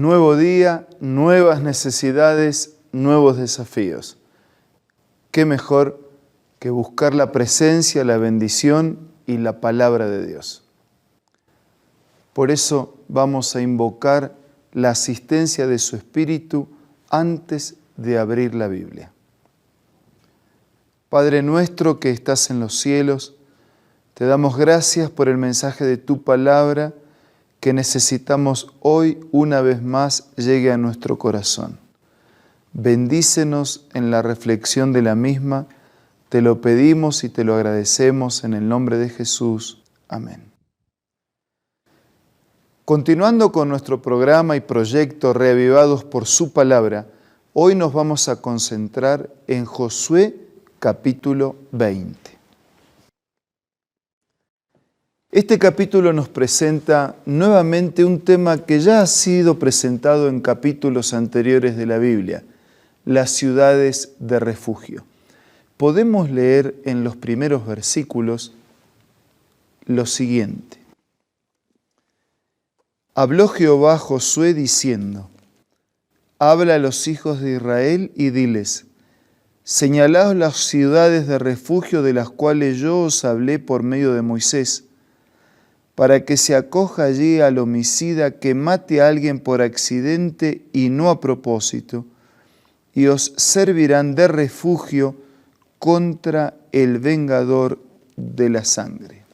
Nuevo día, nuevas necesidades, nuevos desafíos. ¿Qué mejor que buscar la presencia, la bendición y la palabra de Dios? Por eso vamos a invocar la asistencia de su Espíritu antes de abrir la Biblia. Padre nuestro que estás en los cielos, te damos gracias por el mensaje de tu palabra que necesitamos hoy una vez más llegue a nuestro corazón. Bendícenos en la reflexión de la misma, te lo pedimos y te lo agradecemos en el nombre de Jesús. Amén. Continuando con nuestro programa y proyecto Reavivados por su palabra, hoy nos vamos a concentrar en Josué capítulo 20. Este capítulo nos presenta nuevamente un tema que ya ha sido presentado en capítulos anteriores de la Biblia, las ciudades de refugio. Podemos leer en los primeros versículos lo siguiente. Habló Jehová a Josué diciendo, habla a los hijos de Israel y diles, señalaos las ciudades de refugio de las cuales yo os hablé por medio de Moisés, para que se acoja allí al homicida que mate a alguien por accidente y no a propósito, y os servirán de refugio contra el vengador de la sangre.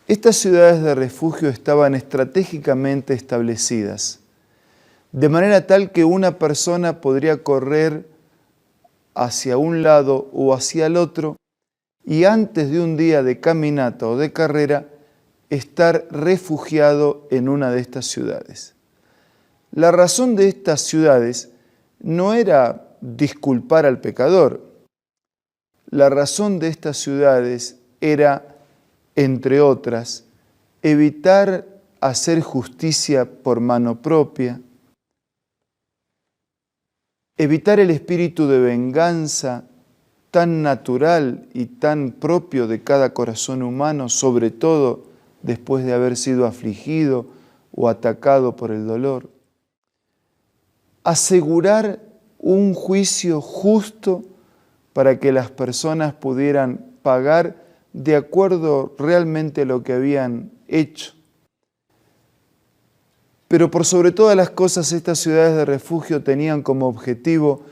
Estas ciudades de refugio estaban estratégicamente establecidas, de manera tal que una persona podría correr hacia un lado o hacia el otro, y antes de un día de caminata o de carrera, estar refugiado en una de estas ciudades. La razón de estas ciudades no era disculpar al pecador. La razón de estas ciudades era, entre otras, evitar hacer justicia por mano propia, evitar el espíritu de venganza tan natural y tan propio de cada corazón humano, sobre todo después de haber sido afligido o atacado por el dolor. Asegurar un juicio justo para que las personas pudieran pagar de acuerdo realmente a lo que habían hecho. Pero por sobre todas las cosas, estas ciudades de refugio tenían como objetivo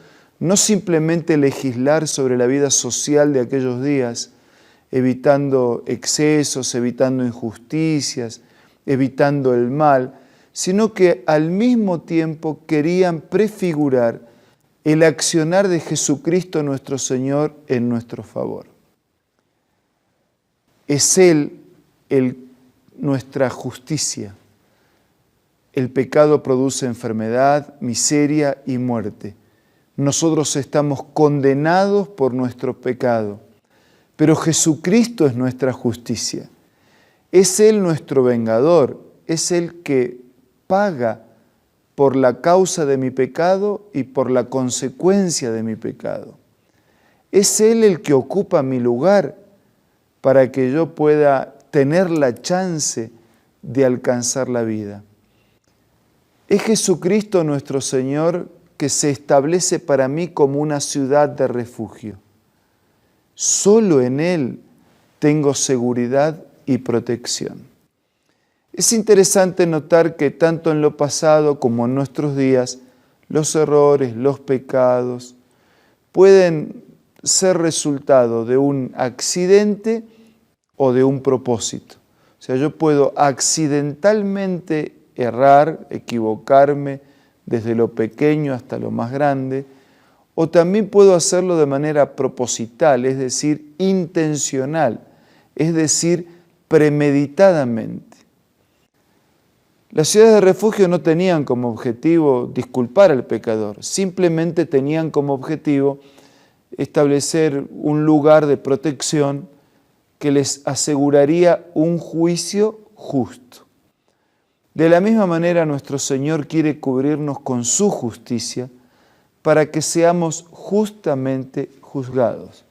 no simplemente legislar sobre la vida social de aquellos días, evitando excesos, evitando injusticias, evitando el mal, sino que al mismo tiempo querían prefigurar el accionar de Jesucristo nuestro Señor en nuestro favor. Es Él nuestra justicia. El pecado produce enfermedad, miseria y muerte. Nosotros estamos condenados por nuestro pecado, pero Jesucristo es nuestra justicia. Es Él nuestro vengador, es Él que paga por la causa de mi pecado y por la consecuencia de mi pecado. Es Él el que ocupa mi lugar para que yo pueda tener la chance de alcanzar la vida. Es Jesucristo nuestro Señor que se establece para mí como una ciudad de refugio. Solo en Él tengo seguridad y protección. Es interesante notar que tanto en lo pasado como en nuestros días, los errores, los pecados, pueden ser resultado de un accidente o de un propósito. O sea, yo puedo accidentalmente errar, equivocarme, desde lo pequeño hasta lo más grande, o también puedo hacerlo de manera proposital, es decir, intencional, es decir, premeditadamente. Las ciudades de refugio no tenían como objetivo disculpar al pecador, simplemente tenían como objetivo establecer un lugar de protección que les aseguraría un juicio justo. De la misma manera, nuestro Señor quiere cubrirnos con su justicia para que seamos justamente juzgados.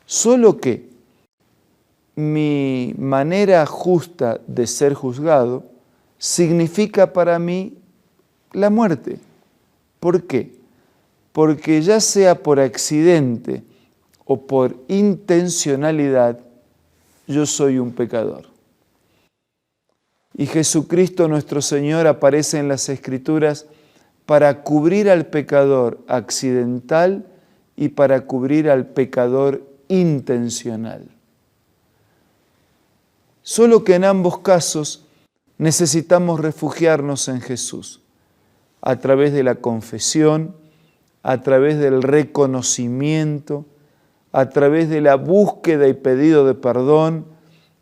Solo que mi manera justa de ser juzgado significa para mí la muerte. ¿Por qué? Porque ya sea por accidente o por intencionalidad, yo soy un pecador. Y Jesucristo nuestro Señor aparece en las Escrituras para cubrir al pecador accidental y para cubrir al pecador intencional. Solo que en ambos casos necesitamos refugiarnos en Jesús, a través de la confesión, a través del reconocimiento, a través de la búsqueda y pedido de perdón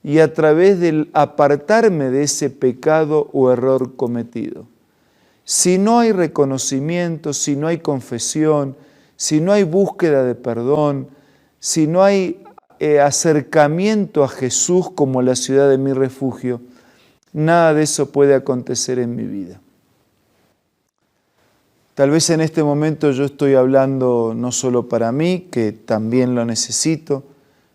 y a través del apartarme de ese pecado o error cometido. Si no hay reconocimiento, si no hay confesión, si no hay búsqueda de perdón, si no hay acercamiento a Jesús como la ciudad de mi refugio, nada de eso puede acontecer en mi vida. Tal vez en este momento yo estoy hablando no solo para mí, que también lo necesito,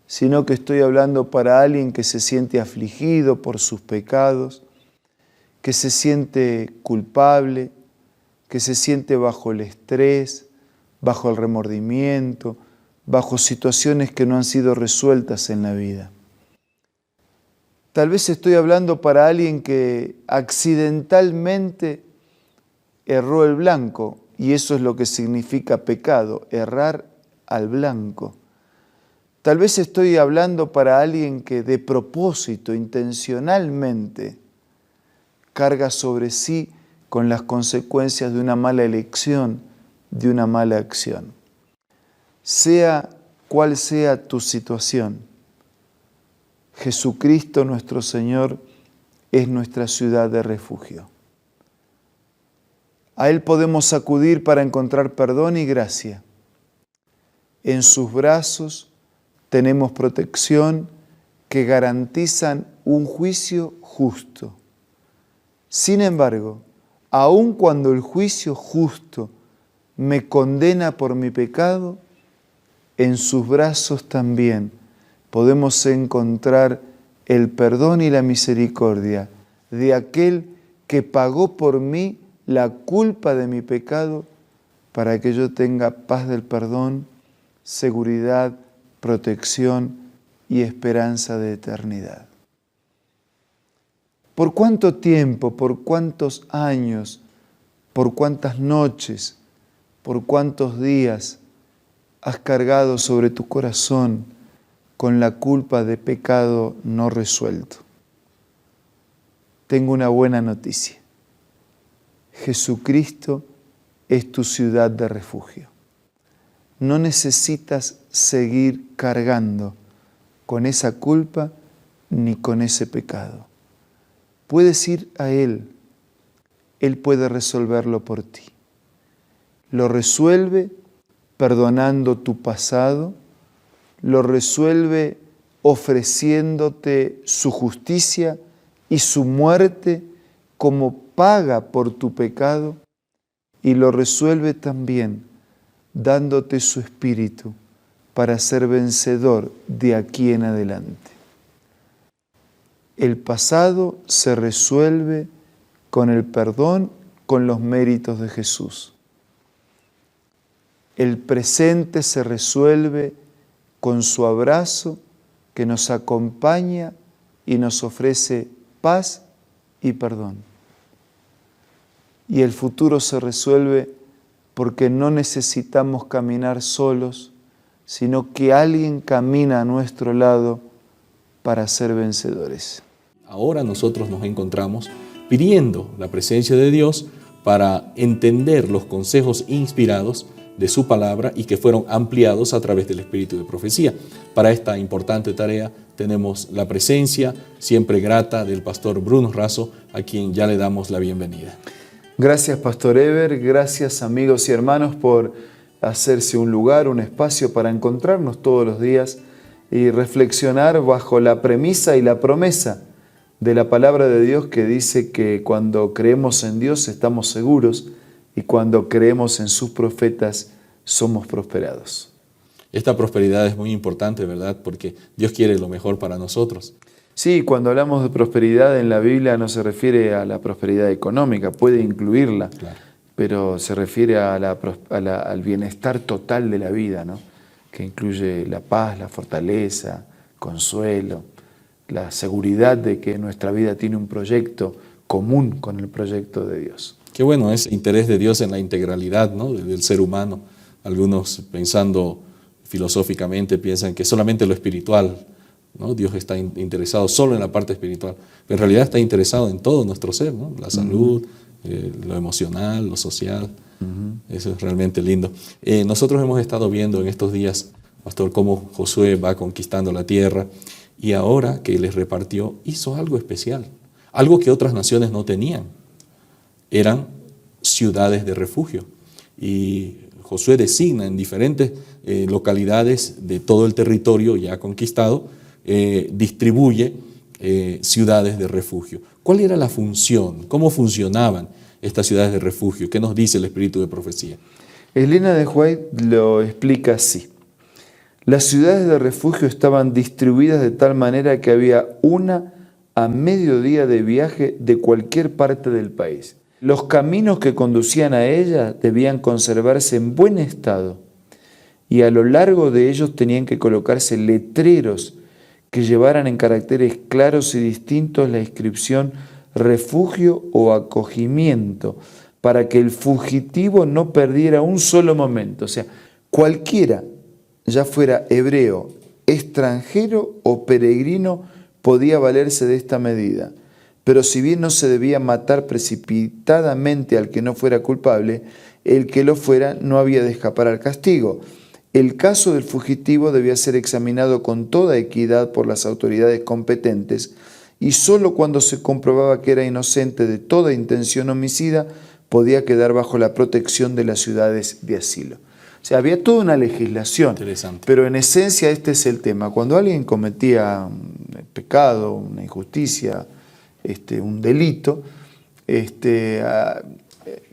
sino que estoy hablando para alguien que se siente afligido por sus pecados, que se siente culpable, que se siente bajo el estrés, bajo el remordimiento, bajo situaciones que no han sido resueltas en la vida. Tal vez estoy hablando para alguien que accidentalmente erró el blanco, y eso es lo que significa pecado, errar al blanco. Tal vez estoy hablando para alguien que de propósito, intencionalmente, carga sobre sí con las consecuencias de una mala elección, de una mala acción. Sea cual sea tu situación, Jesucristo nuestro Señor es nuestra ciudad de refugio. A Él podemos acudir para encontrar perdón y gracia. En sus brazos tenemos protección que garantizan un juicio justo. Sin embargo, aun cuando el juicio justo me condena por mi pecado, en sus brazos también podemos encontrar el perdón y la misericordia de aquel que pagó por mí la culpa de mi pecado para que yo tenga paz del perdón, seguridad, protección y esperanza de eternidad. ¿Por cuánto tiempo, por cuántos años, por cuántas noches, por cuántos días has cargado sobre tu corazón con la culpa de pecado no resuelto? Tengo una buena noticia. Jesucristo es tu ciudad de refugio. No necesitas seguir cargando con esa culpa ni con ese pecado. Puedes ir a Él. Él puede resolverlo por ti. Lo resuelve perdonando tu pasado, lo resuelve ofreciéndote su justicia y su muerte como paga por tu pecado, y lo resuelve también dándote su espíritu para ser vencedor de aquí en adelante. El pasado se resuelve con el perdón, con los méritos de Jesús. El presente se resuelve con su abrazo que nos acompaña y nos ofrece paz y perdón. Y el futuro se resuelve porque no necesitamos caminar solos, sino que alguien camina a nuestro lado para ser vencedores. Ahora nosotros nos encontramos pidiendo la presencia de Dios para entender los consejos inspirados de su palabra y que fueron ampliados a través del espíritu de profecía. Para esta importante tarea tenemos la presencia siempre grata del pastor Bruno Razo, a quien ya le damos la bienvenida. Gracias, Pastor Eber. Gracias, amigos y hermanos, por hacerse un lugar, un espacio para encontrarnos todos los días y reflexionar bajo la premisa y la promesa de la palabra de Dios, que dice que cuando creemos en Dios estamos seguros y cuando creemos en sus profetas somos prosperados. Esta prosperidad es muy importante, ¿verdad? Porque Dios quiere lo mejor para nosotros. Sí, cuando hablamos de prosperidad en la Biblia no se refiere a la prosperidad económica, puede incluirla, Claro. pero se refiere a al bienestar total de la vida, ¿no? Que incluye la paz, la fortaleza, consuelo, la seguridad de que nuestra vida tiene un proyecto común con el proyecto de Dios. Qué bueno ese interés de Dios en la integralidad, ¿no?, del ser humano. Algunos, pensando filosóficamente, piensan que solamente lo espiritual, ¿no? Dios está interesado solo en la parte espiritual, pero en realidad está interesado en todo nuestro ser, ¿no? La salud, lo emocional, lo social. Eso es realmente lindo. Nosotros hemos estado viendo en estos días, pastor, cómo Josué va conquistando la tierra, y ahora que les repartió, hizo algo especial, algo que otras naciones no tenían. Eran ciudades de refugio, y Josué designa en diferentes localidades de todo el territorio ya conquistado, distribuye ciudades de refugio. ¿Cuál era la función? ¿Cómo funcionaban estas ciudades de refugio? ¿Qué nos dice el espíritu de profecía? Elena de White lo explica así. Las ciudades de refugio estaban distribuidas de tal manera que había una a mediodía de viaje de cualquier parte del país. Los caminos que conducían a ella debían conservarse en buen estado, y a lo largo de ellos tenían que colocarse letreros que llevaran en caracteres claros y distintos la inscripción refugio o acogimiento, para que el fugitivo no perdiera un solo momento. O sea, cualquiera, ya fuera hebreo, extranjero o peregrino, podía valerse de esta medida. Pero si bien no se debía matar precipitadamente al que no fuera culpable, el que lo fuera no había de escapar al castigo. El caso del fugitivo debía ser examinado con toda equidad por las autoridades competentes, y sólo cuando se comprobaba que era inocente de toda intención homicida podía quedar bajo la protección de las ciudades de asilo. O sea, había toda una legislación, pero en esencia este es el tema. Cuando alguien cometía un pecado, una injusticia, un delito,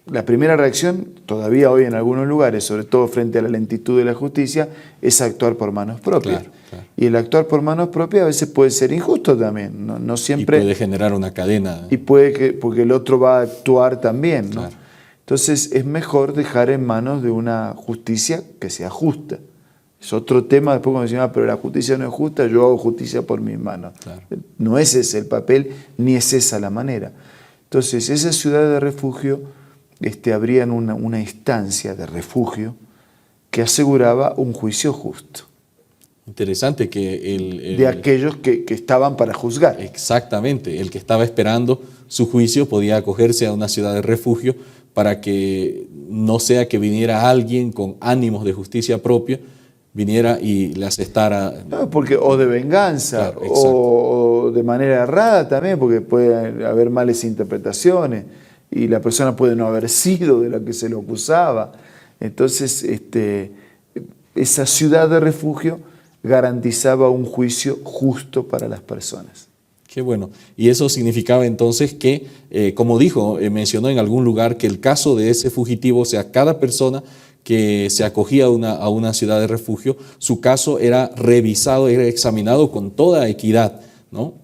la primera reacción, todavía hoy en algunos lugares, sobre todo frente a la lentitud de la justicia, es actuar por manos propias. Claro. Y el actuar por manos propias a veces puede ser injusto también, no siempre. Y puede generar una cadena. Y puede porque el otro va a actuar también, ¿no? Claro. Entonces es mejor dejar en manos de una justicia que sea justa. Es otro tema, después cuando decimos, pero la justicia no es justa, yo hago justicia por mis manos. Claro. No es ese el papel, ni es esa la manera. Entonces esas ciudades de refugio abrían una instancia de refugio que aseguraba un juicio justo. Interesante que de aquellos que estaban para juzgar. Exactamente, el que estaba esperando su juicio podía acogerse a una ciudad de refugio para que no sea que viniera alguien con ánimos de justicia propia, viniera y le asestara. No, o de venganza, claro, o de manera errada también, porque puede haber malas interpretaciones y la persona puede no haber sido de la que se lo acusaba. Entonces, esa ciudad de refugio garantizaba un juicio justo para las personas. Qué bueno. Y eso significaba entonces que, como dijo, mencionó en algún lugar, que el caso de ese fugitivo, o sea, cada persona que se acogía a una ciudad de refugio, su caso era revisado, era examinado con toda equidad, ¿no?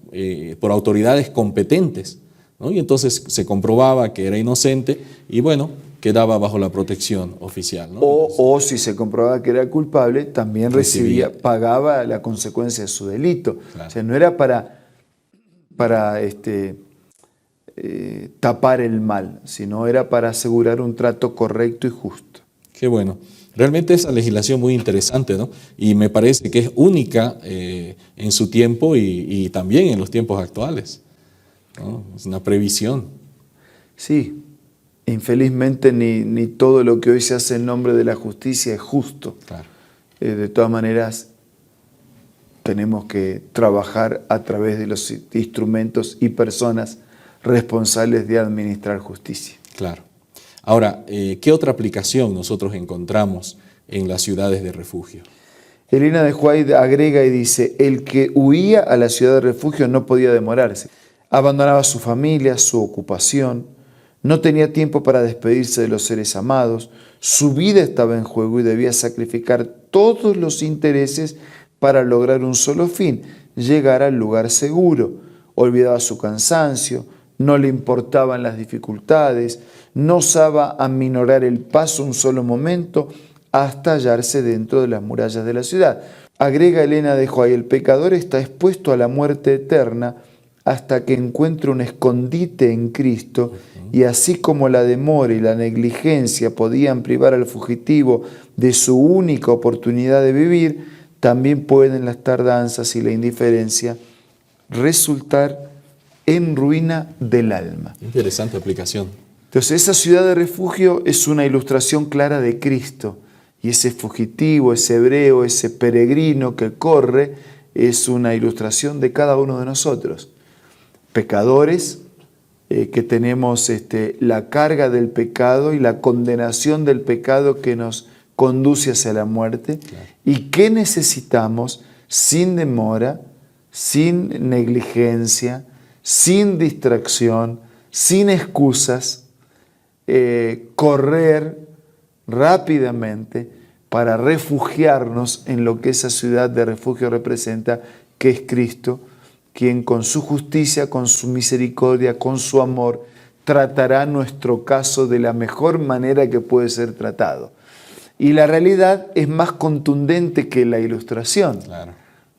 Por autoridades competentes, ¿no? Y entonces se comprobaba que era inocente y bueno, quedaba bajo la protección oficial, ¿no? O si se comprobaba que era culpable, también pagaba la consecuencia de su delito. Claro. O sea, no era para tapar el mal, sino era para asegurar un trato correcto y justo. Qué bueno. Realmente esa legislación muy interesante, ¿no? Y me parece que es única en su tiempo y también en los tiempos actuales, ¿no? Es una previsión. Sí, infelizmente ni todo lo que hoy se hace en nombre de la justicia es justo. Claro. De todas maneras, tenemos que trabajar a través de los instrumentos y personas responsables de administrar justicia. Claro. Ahora, ¿qué otra aplicación nosotros encontramos en las ciudades de refugio? Elena de White agrega y dice, el que huía a la ciudad de refugio no podía demorarse. Abandonaba su familia, su ocupación, no tenía tiempo para despedirse de los seres amados, su vida estaba en juego y debía sacrificar todos los intereses para lograr un solo fin, llegar al lugar seguro. Olvidaba su cansancio, no le importaban las dificultades, no osaba aminorar el paso un solo momento hasta hallarse dentro de las murallas de la ciudad. Agrega Elena de White: el pecador está expuesto a la muerte eterna hasta que encuentre un escondite en Cristo, y así como la demora y la negligencia podían privar al fugitivo de su única oportunidad de vivir, también pueden las tardanzas y la indiferencia resultar en ruina del alma. Interesante aplicación. Entonces, esa ciudad de refugio es una ilustración clara de Cristo, y ese fugitivo, ese hebreo, ese peregrino que corre es una ilustración de cada uno de nosotros. Pecadores que tenemos la carga del pecado y la condenación del pecado que nos conduce hacia la muerte, claro, y que necesitamos sin demora, sin negligencia, sin distracción, sin excusas, correr rápidamente para refugiarnos en lo que esa ciudad de refugio representa, que es Cristo, quien con su justicia, con su misericordia, con su amor, tratará nuestro caso de la mejor manera que puede ser tratado. Y la realidad es más contundente que la ilustración, claro,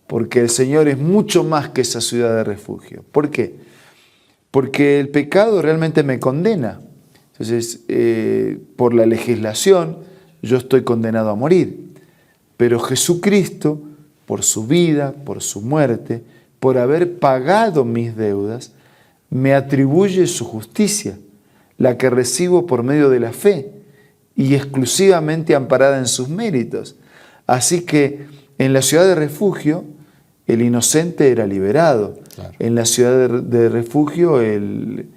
porque el Señor es mucho más que esa ciudad de refugio. ¿Por qué? Porque el pecado realmente me condena. Entonces, por la legislación, yo estoy condenado a morir. Pero Jesucristo, por su vida, por su muerte, por haber pagado mis deudas, me atribuye su justicia, la que recibo por medio de la fe y exclusivamente amparada en sus méritos. Así que en la ciudad de refugio, el inocente era liberado. Claro. En la ciudad de refugio, el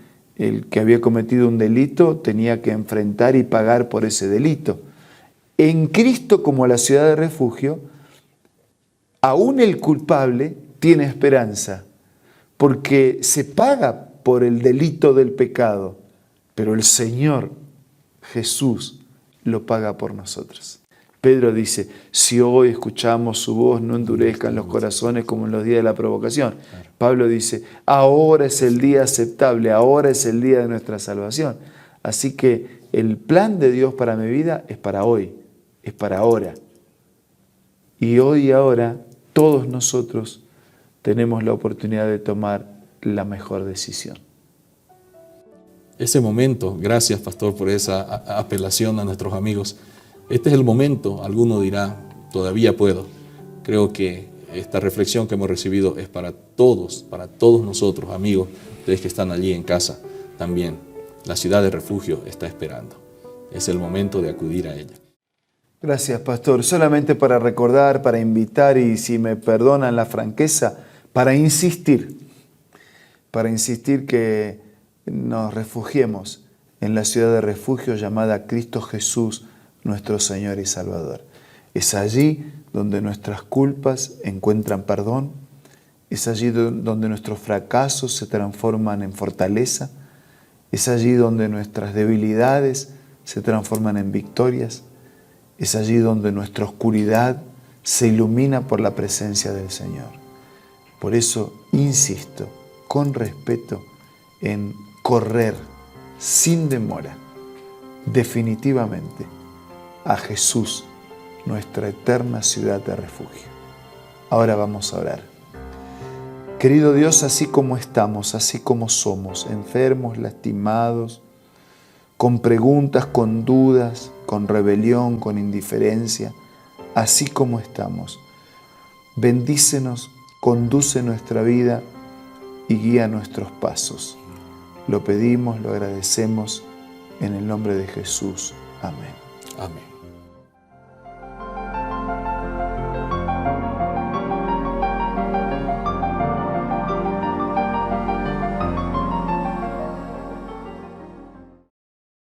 que había cometido un delito tenía que enfrentar y pagar por ese delito. En Cristo, como la ciudad de refugio, aún el culpable tiene esperanza, porque se paga por el delito del pecado, pero el Señor Jesús lo paga por nosotros. Pedro dice: si hoy escuchamos su voz, no endurezcan los corazones como en los días de la provocación. Claro. Pablo dice: ahora es el día aceptable, ahora es el día de nuestra salvación. Así que el plan de Dios para mi vida es para hoy, es para ahora. Y hoy y ahora todos nosotros tenemos la oportunidad de tomar la mejor decisión. Ese momento, gracias pastor por esa apelación a nuestros amigos. Este es el momento, alguno dirá, todavía puedo. Creo que esta reflexión que hemos recibido es para todos nosotros, amigos, ustedes que están allí en casa también. La ciudad de refugio está esperando. Es el momento de acudir a ella. Gracias, pastor. Solamente para recordar, para invitar y, si me perdonan la franqueza, para insistir que nos refugiemos en la ciudad de refugio llamada Cristo Jesús, nuestro Señor y Salvador. Es allí donde nuestras culpas encuentran perdón, es allí donde nuestros fracasos se transforman en fortaleza, es allí donde nuestras debilidades se transforman en victorias, es allí donde nuestra oscuridad se ilumina por la presencia del Señor. Por eso insisto, con respeto, en correr sin demora, definitivamente, a Jesús, nuestra eterna ciudad de refugio. Ahora vamos a orar. Querido Dios, así como estamos, así como somos, enfermos, lastimados, con preguntas, con dudas, con rebelión, con indiferencia, así como estamos, bendícenos, conduce nuestra vida y guía nuestros pasos. Lo pedimos, lo agradecemos en el nombre de Jesús. Amén. Amén.